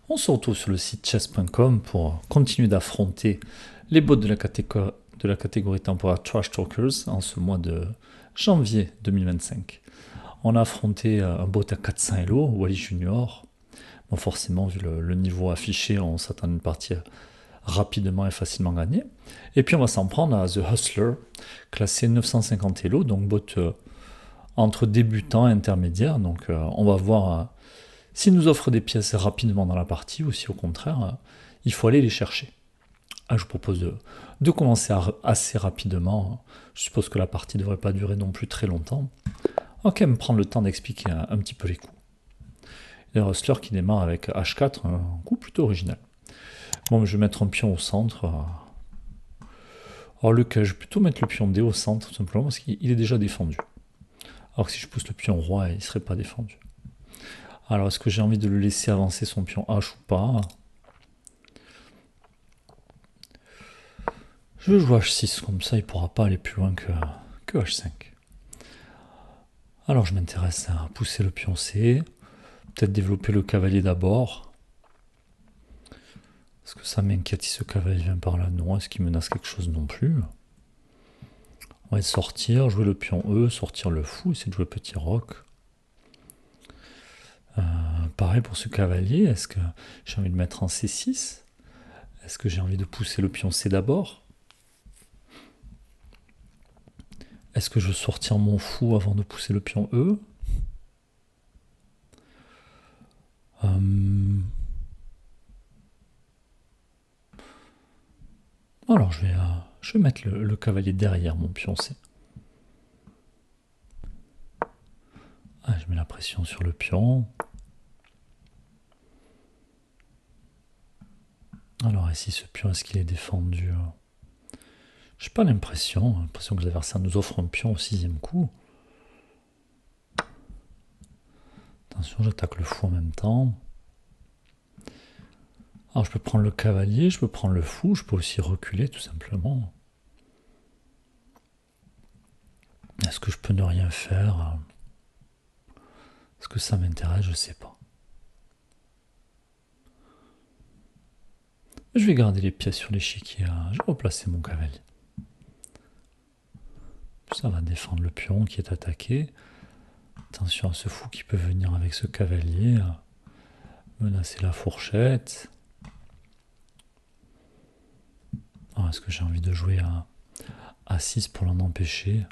On se retrouve sur le site chess.com pour continuer d'affronter les bots de la catégorie temporaire Trash Talkers en ce mois de janvier 2025. On a affronté un bot à 400 Elo, Wally Junior. Bon, forcément, vu le niveau affiché, on s'attend à une partie rapidement et facilement gagnée. Et puis on va s'en prendre à The Hustler, classé 950 Elo, donc bot entre débutants et intermédiaires. Donc on va voir s'il nous offre des pièces rapidement dans la partie ou si au contraire, il faut aller les chercher. Je vous propose de commencer assez rapidement. Je suppose que la partie ne devrait pas durer non plus très longtemps. On va quand même prendre le temps d'expliquer un petit peu les coups. Et le Hustler qui démarre avec H4, un coup plutôt original. Bon, je vais mettre un pion au centre. Alors je vais plutôt mettre le pion D au centre, tout simplement, parce qu'il est déjà défendu. Alors que si je pousse le pion roi, il ne serait pas défendu. Alors, est-ce que j'ai envie de le laisser avancer son pion H ou pas? Je vais jouer H6, comme ça il ne pourra pas aller plus loin que H5. Alors, je m'intéresse à pousser le pion C, peut-être développer le cavalier d'abord. Est-ce que ça m'inquiète si ce cavalier vient par là? Non. Est-ce qu'il menace quelque chose? Non plus. On va sortir, jouer le pion E, sortir le fou, essayer de jouer petit roc. Pareil pour ce cavalier, est-ce que j'ai envie de mettre en C6? Est-ce que j'ai envie de pousser le pion C d'abord? Est-ce que je veux sortir mon fou avant de pousser le pion E? Alors je vais mettre le cavalier derrière mon pion C. Je mets la pression sur le pion. Alors ici ce pion, est-ce qu'il est défendu? J'ai pas l'impression que l'adversaire nous offre un pion au 6e coup. Attention, j'attaque le fou en même temps. Alors je peux prendre le cavalier, je peux prendre le fou, je peux aussi reculer tout simplement. Est-ce que je peux ne rien faire? Est-ce que ça m'intéresse? Je sais pas. Je vais garder les pièces sur l'échiquier. Je vais replacer mon cavalier. Ça va défendre le pion qui est attaqué. Attention à ce fou qui peut venir avec ce cavalier. Menacer la fourchette. Est-ce que j'ai envie de jouer à A6 pour l'en empêcher?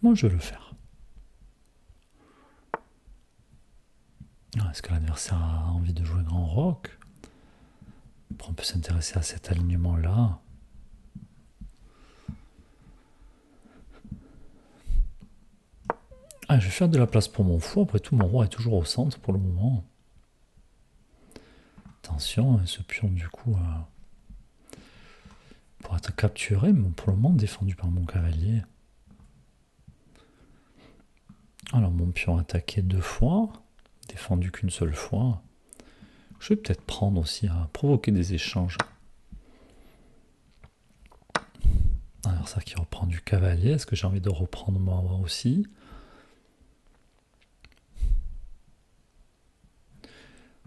Moi, je vais le faire. Est-ce que l'adversaire a envie de jouer grand roc? On peut s'intéresser à cet alignement-là. Je vais faire de la place pour mon fou. Après tout, mon roi est toujours au centre pour le moment. Attention, ce pion, du coup, pourra être capturé, mais pour le moment défendu par mon cavalier. Alors, mon pion attaqué 2 fois, défendu qu'une seule fois. Je vais peut-être prendre aussi à provoquer des échanges. Alors, ça qui reprend du cavalier. Est-ce que j'ai envie de reprendre moi aussi?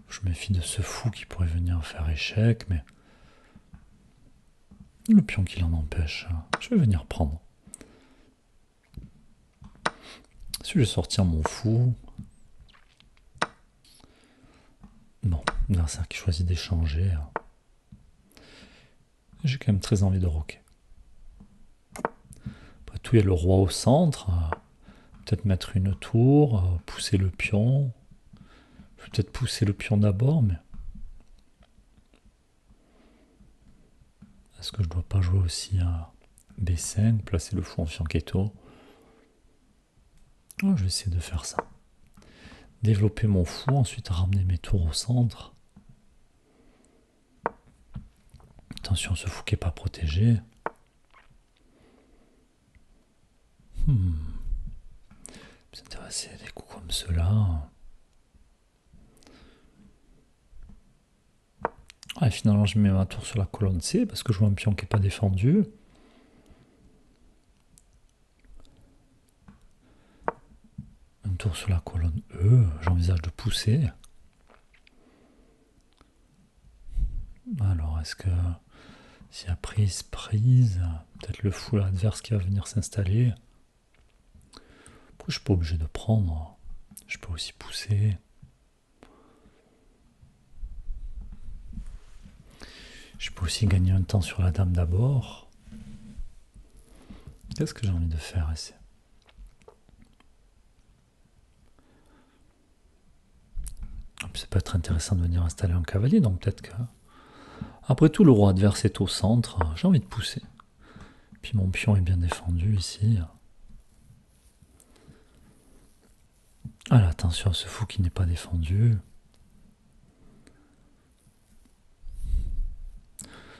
Je me méfie de ce fou qui pourrait venir faire échec, mais le pion qui l'en empêche, je vais venir prendre. Si je vais sortir mon fou... Bon, l'adversaire qui choisit d'échanger. J'ai quand même très envie de roquer. Après tout, il y a le roi au centre. Peut-être mettre une tour, pousser le pion. Peut-être pousser le pion d'abord, mais... Est-ce que je dois pas jouer aussi à B5, placer le fou en fianchetto? Je vais essayer de faire ça. Développer mon fou, ensuite ramener mes tours au centre. Attention, ce fou qui n'est pas protégé. S'intéresser à des coups comme cela. Et finalement, je mets ma tour sur la colonne C parce que je vois un pion qui n'est pas défendu. Un tour sur la colonne E, j'envisage de pousser. Alors, est-ce que s'il y a prise, peut-être le fou adverse qui va venir s'installer. Après, je suis pas obligé de prendre. Je peux aussi pousser. Je peux aussi gagner un temps sur la dame d'abord. Qu'est-ce que j'ai envie de faire ici? Ça peut être intéressant de venir installer un cavalier, donc peut-être que... Après tout, le roi adverse est au centre. J'ai envie de pousser. Puis mon pion est bien défendu ici. Alors attention à ce fou qui n'est pas défendu.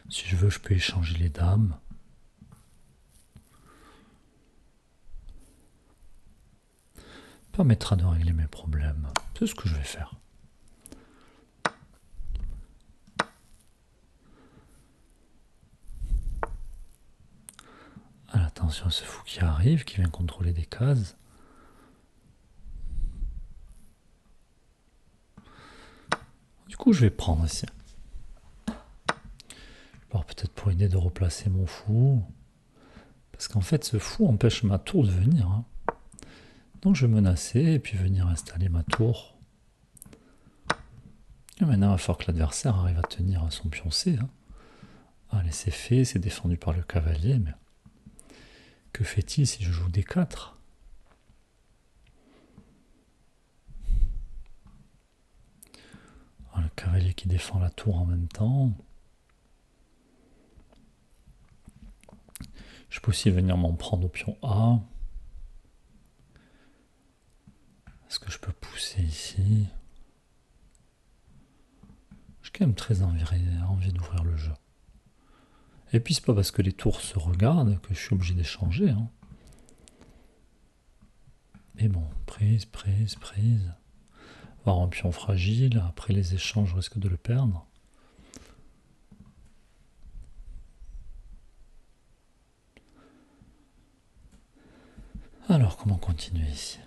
Si je veux, je peux échanger les dames. Ça permettra de régler mes problèmes. C'est ce que je vais faire. Alors, attention à ce fou qui arrive, qui vient contrôler des cases. Du coup, je vais prendre ici. Alors peut-être pour idée de replacer mon fou. Parce qu'en fait, ce fou empêche ma tour de venir. Donc je vais menacer et puis venir installer ma tour. Et maintenant, il va falloir que l'adversaire arrive à tenir son pion C. Allez, c'est fait, c'est défendu par le cavalier. Mais que fait-il si je joue D4 ? Le cavalier qui défend la tour en même temps. Je peux aussi venir m'en prendre au pion A. Est-ce que je peux pousser ici? J'ai quand même très envie d'ouvrir le jeu. Et puis c'est pas parce que les tours se regardent que je suis obligé d'échanger. Mais bon, prise. Avoir un pion fragile, après les échanges, je risque de le perdre. Alors, comment continuer ici?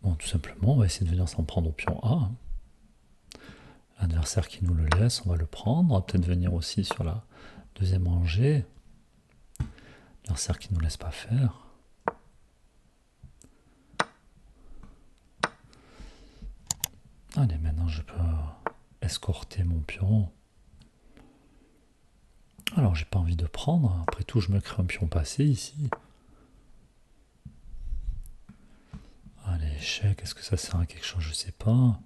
Bon, tout simplement, on va essayer de venir s'en prendre au pion A. L'adversaire qui nous le laisse, on va le prendre. On va peut-être venir aussi sur la deuxième rangée. L'adversaire qui ne nous laisse pas faire. Allez, maintenant je peux escorter mon pion. Alors, j'ai pas envie de prendre. Après tout, je me crée un pion passé ici. Allez, échec. Est-ce que ça sert à quelque chose? Je sais pas.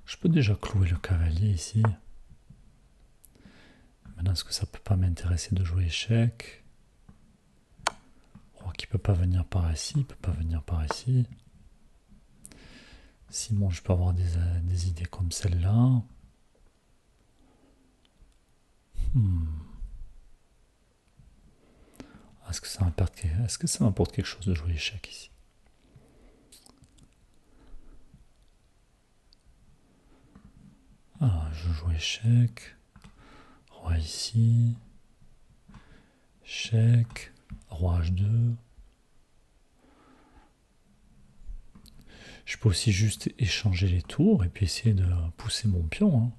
Je peux déjà clouer le cavalier ici. Maintenant, est-ce que ça peut pas m'intéresser de jouer échec? Roi qui peut pas venir par ici, peut pas venir par ici. Sinon, je peux avoir des idées comme celle-là. Est-ce que ça m'apporte quelque chose de jouer échec ici? Ah, je joue échec. Roi ici. Échec. Roi H2. Je peux aussi juste échanger les tours et puis essayer de pousser mon pion.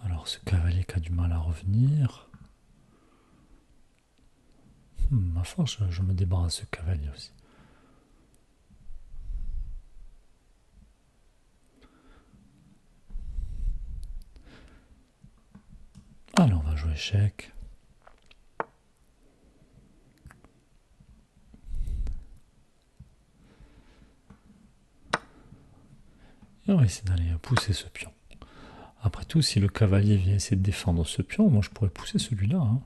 Alors ce cavalier qui a du mal à revenir. Ma force, je me débarrasse de ce cavalier aussi. Allez, on va jouer échec. Et on va essayer d'aller pousser ce pion. Après tout, si le cavalier vient essayer de défendre ce pion, moi je pourrais pousser celui-là.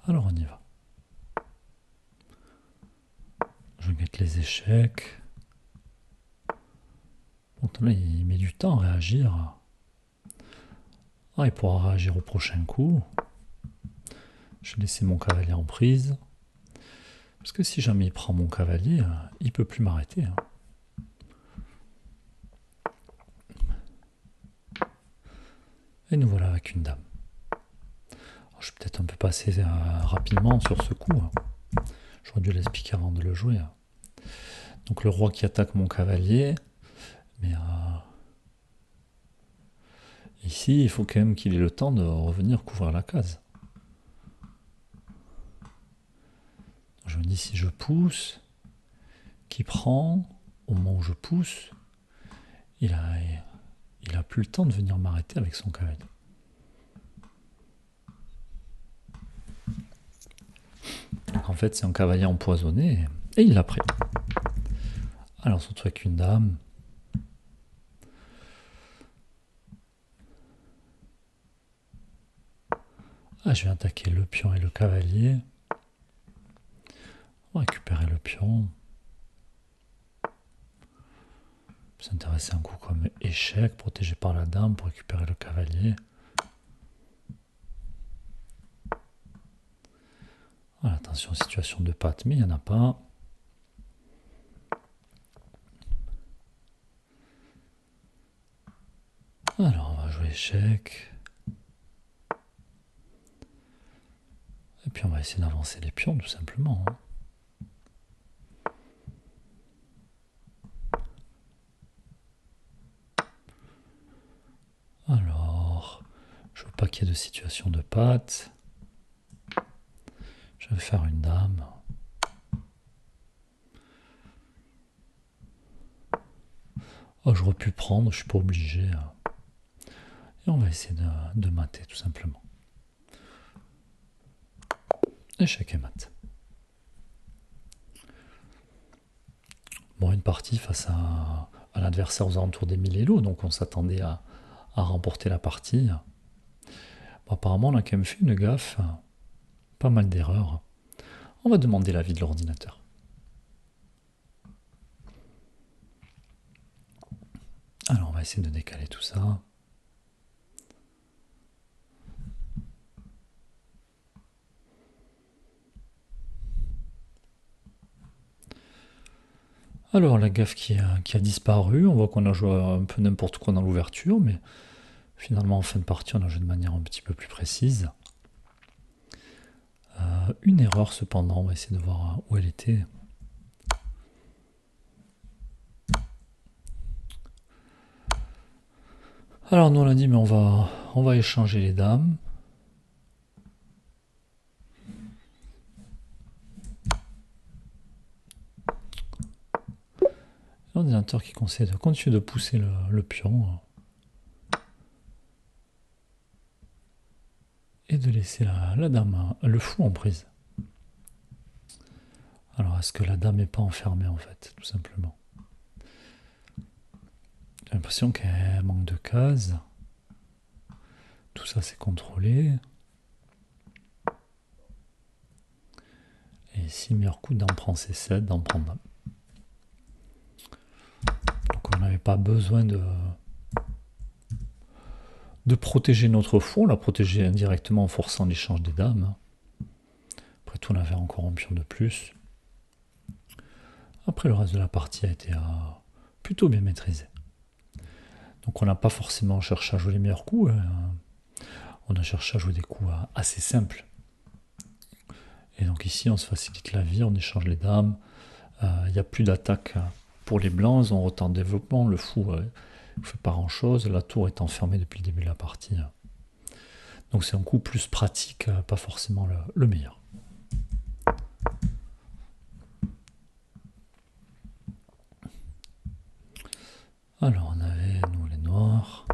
Alors on y va. Je guette les échecs. Bon, là, il met du temps à réagir. Ah, il pourra réagir au prochain coup. Je vais laisser mon cavalier en prise. Parce que si jamais il prend mon cavalier, il ne peut plus m'arrêter. Et nous voilà avec une dame. Alors, je vais peut-être un peu passer rapidement sur ce coup. Je J'aurais dû l'expliquer avant de le jouer. Donc le roi qui attaque mon cavalier. Mais ici, il faut quand même qu'il ait le temps de revenir couvrir la case. Je me dis, si je pousse, qui prend, au moment où je pousse, il a plus le temps de venir m'arrêter avec son cavalier. Donc en fait, c'est un cavalier empoisonné, et il l'a pris. Alors, on se retrouve avec une dame. Ah, je vais attaquer le pion et le cavalier. On va récupérer le pion. S'intéresser un coup comme échec, protégé par la dame pour récupérer le cavalier. Voilà, attention, situation de patte, mais il n'y en a pas. Alors, on va jouer échec. Et puis, on va essayer d'avancer les pions, tout simplement. Alors, je veux pas qu'il y ait de situation de patte. Je vais faire une dame. Oh, j'aurais pu prendre, je suis pas obligé. Et on va essayer de mater, tout simplement. Échec et mat. Bon, une partie face à un adversaire aux alentours des 1000 élos, donc on s'attendait à remporter la partie. Bon, apparemment, on a quand même fait une gaffe, pas mal d'erreurs. On va demander l'avis de l'ordinateur. Alors, on va essayer de décaler tout ça. Alors, la gaffe qui a disparu, on voit qu'on a joué un peu n'importe quoi dans l'ouverture, mais finalement, en fin de partie, on a joué de manière un petit peu plus précise. Une erreur, cependant, on va essayer de voir où elle était. Alors, nous, on a dit, mais on va échanger les dames. L'ordinateur qui conseille de continuer de pousser le pion et de laisser la dame, le fou en prise. Alors, est-ce que la dame n'est pas enfermée, en fait, tout simplement? J'ai l'impression qu'elle manque de cases. Tout ça, c'est contrôlé. Et ici, meilleur coup, dame prend C7, dame prend dame. Donc, on n'avait pas besoin de protéger notre fou. On l'a protégé indirectement en forçant l'échange des dames. Après tout, on avait encore un pion de plus. Après, le reste de la partie a été plutôt bien maîtrisé. Donc on n'a pas forcément cherché à jouer les meilleurs coups. On a cherché à jouer des coups assez simples. Et donc ici, on se facilite la vie, on échange les dames. Il n'y a plus d'attaque pour les blancs, ils ont autant de développement. Le fou ne fait pas grand-chose. La tour est enfermée depuis le début de la partie. Donc c'est un coup plus pratique, pas forcément le meilleur. Alors on avait, nous, les noirs.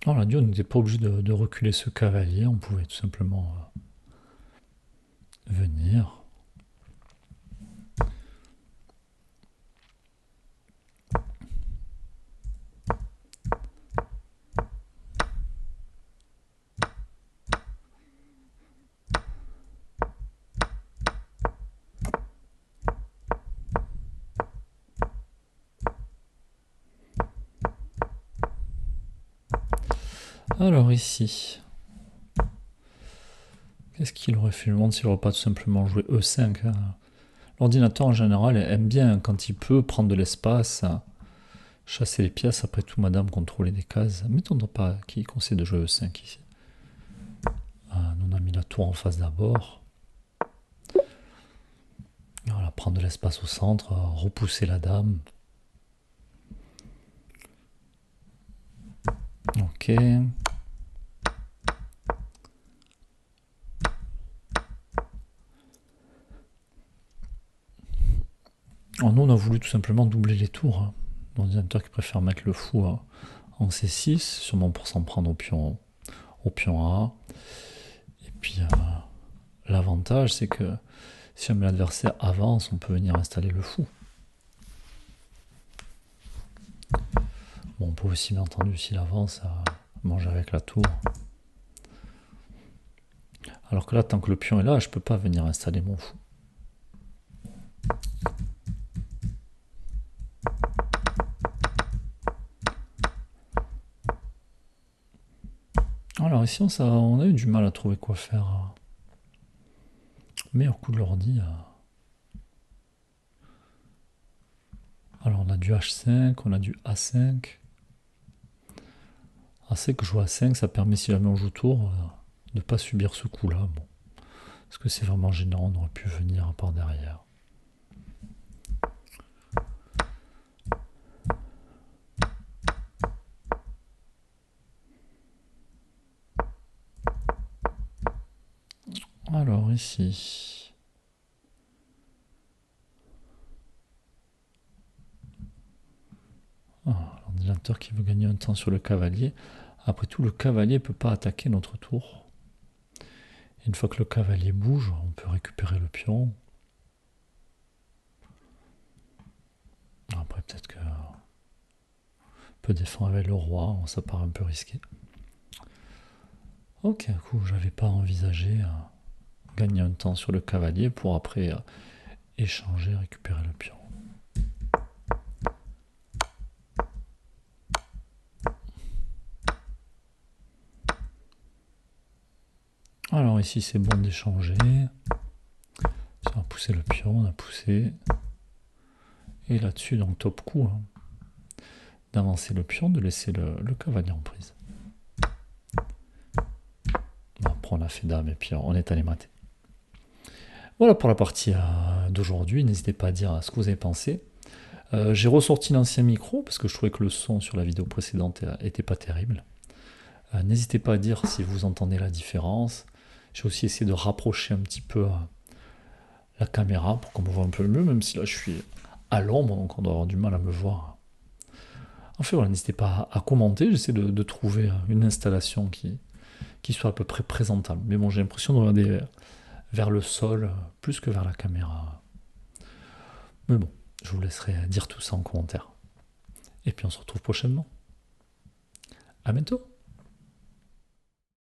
Alors on a dit on n'était pas obligé de reculer ce cavalier, on pouvait tout simplement venir. Alors ici, qu'est-ce qu'il aurait fait le monde s'il n'aurait pas tout simplement joué E5 L'ordinateur en général aime bien quand il peut prendre de l'espace, chasser les pièces. Après tout, madame contrôler des cases. Mettons pas qui conseille de jouer E5 ici. Nous on a mis la tour en face d'abord. Voilà, prendre de l'espace au centre, repousser la dame. Ok. Alors nous on a voulu tout simplement doubler les tours. Hein. L'ordinateur qui préfère mettre le fou en C6, sûrement pour s'en prendre au pion A. Et puis l'avantage c'est que si jamais l'adversaire avance, on peut venir installer le fou. Bon, on peut aussi bien entendu s'il avance manger avec la tour. Alors que là, tant que le pion est là, je peux pas venir installer mon fou. Alors ici, on a eu du mal à trouver quoi faire. Meilleur coup de l'ordi. Alors on a du H5, on a du A5. A5, joue A5, ça permet si jamais on joue tour, de ne pas subir ce coup-là. Bon. Parce que c'est vraiment gênant, on aurait pu venir par derrière. Alors ici... l'ordinateur qui veut gagner un temps sur le cavalier. Après tout, le cavalier ne peut pas attaquer notre tour. Et une fois que le cavalier bouge, on peut récupérer le pion. Après, peut-être que peut défendre avec le roi, ça paraît un peu risqué. Ok, du coup, j'avais pas envisagé gagner un temps sur le cavalier pour après échanger, récupérer le pion. Alors ici c'est bon d'échanger. On a poussé le pion, on a poussé. Et là-dessus, donc top coup, hein, d'avancer le pion, de laisser le cavalier en prise. Bon, après on a fait dame et puis on est allé mater. Voilà pour la partie d'aujourd'hui. N'hésitez pas à dire ce que vous avez pensé. J'ai ressorti l'ancien micro parce que je trouvais que le son sur la vidéo précédente était pas terrible. N'hésitez pas à dire si vous entendez la différence. J'ai aussi essayé de rapprocher un petit peu la caméra pour qu'on me voit un peu mieux, même si là je suis à l'ombre, donc on doit avoir du mal à me voir. Enfin voilà, n'hésitez pas à commenter, j'essaie de trouver une installation qui soit à peu près présentable. Mais bon, j'ai l'impression de regarder vers le sol plus que vers la caméra. Mais bon, je vous laisserai dire tout ça en commentaire. Et puis on se retrouve prochainement. À bientôt.